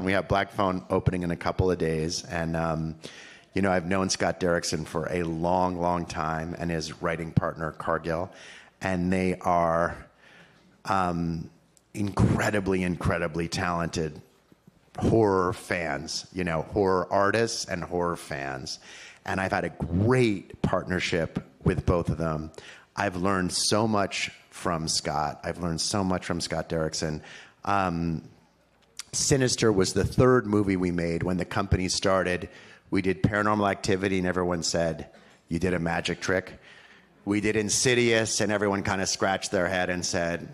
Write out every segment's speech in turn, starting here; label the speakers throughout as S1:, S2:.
S1: We have Black Phone opening in a couple of days, and I've known Scott Derrickson for a long, long time, and his writing partner Cargill, and they are incredibly, incredibly talented horror fans, horror artists and horror fans. And I've had a great partnership with both of them. I've learned so much from Scott. I've learned so much from Scott Derrickson. Sinister was the third movie we made. When the company started, we did Paranormal Activity, and everyone said, "You did a magic trick." We did Insidious, and everyone kind of scratched their head and said,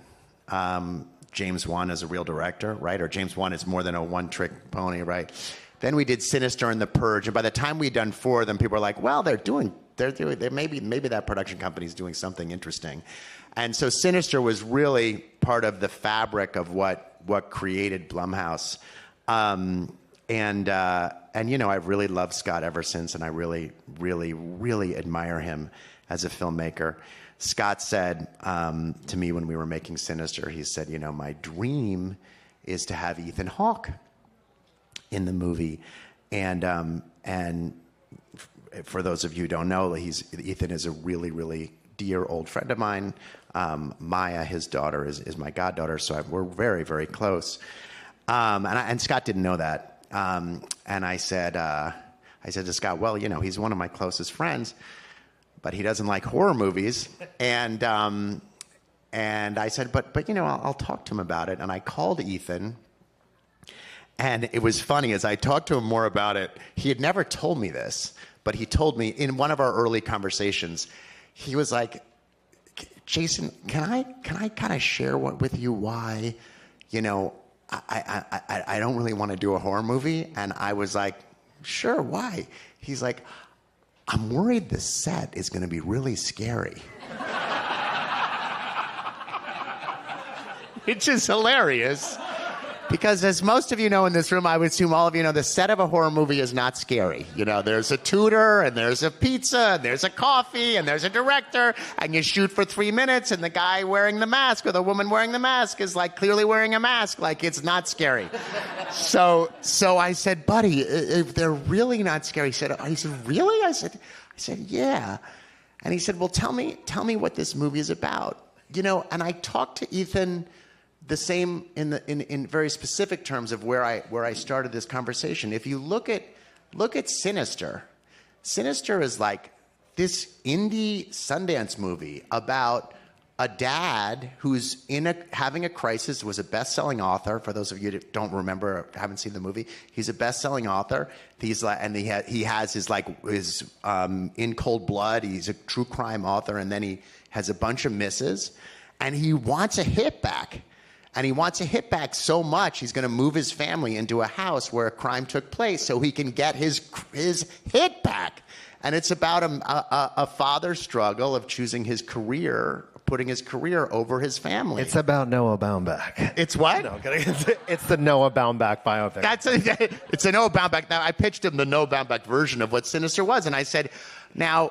S1: James Wan is a real director, right? Or James Wan is more than a one-trick pony, right? Then we did Sinister and The Purge, and by the time we'd done 4 of them, people were like, "Well, maybe that production company's doing something interesting." And so Sinister was really part of the fabric of what created Blumhouse. I've really loved Scott ever since, and I really, really, really admire him as a filmmaker. Scott said to me when we were making Sinister, he said, "My dream is to have Ethan Hawke in the movie." And for those of you who don't know, Ethan is a really, really dear old friend of mine. Maya, his daughter, is my goddaughter, so we're very, very close. And Scott didn't know that. And I said to Scott, "Well, he's one of my closest friends, but he doesn't like horror movies." And I said, but I'll talk to him about it. And I called Ethan. And it was funny, as I talked to him more about it, he had never told me this, but he told me in one of our early conversations, he was like, "Jason, can I kind of share with you why, I don't really want to do a horror movie?" And I was like, "Sure, why?" He's like, "I'm worried the set is going to be really scary." Which is hilarious. Because as most of you know in this room, I would assume all of you know, the set of a horror movie is not scary. There's a tutor, and there's a pizza, and there's a coffee, and there's a director, and you shoot for 3 minutes, and the guy wearing the mask or the woman wearing the mask is like clearly wearing a mask. Like, it's not scary. So I said, "Buddy, if they're really not scary," he said, "Really?" I said, "Yeah." And he said, "Well, tell me what this movie is about." And I talked to Ethan the same in very specific terms of where I started this conversation. If you look at Sinister, Sinister is like this indie Sundance movie about a dad who's having a crisis, was a best-selling author. For those of you that don't remember or haven't seen the movie, he's a best-selling author. He has his In Cold Blood. He's a true crime author, and then he has a bunch of misses, and he wants a hit back. And he wants a hit back so much, he's going to move his family into a house where a crime took place so he can get his hit back. And it's about a father's struggle of choosing his career, putting his career over his family.
S2: It's about Noah Baumbach.
S1: It's what?
S2: No, it's the Noah Baumbach biopic.
S1: It's a Noah Baumbach. Now, I pitched him the Noah Baumbach version of what Sinister was, and I said, now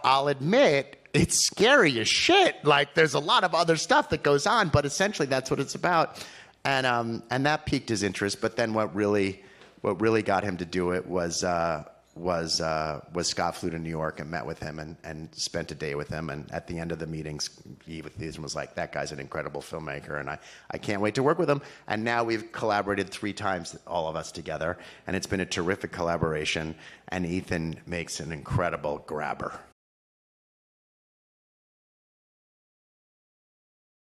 S1: I'll admit, it's scary as shit. Like, there's a lot of other stuff that goes on, but essentially that's what it's about. And that piqued his interest. But then what really got him to do it was Scott flew to New York and met with him and spent a day with him. And at the end of the meetings, Ethan was like, "That guy's an incredible filmmaker, and I can't wait to work with him." And now we've collaborated 3 times, all of us together, and it's been a terrific collaboration. And Ethan makes an incredible grabber.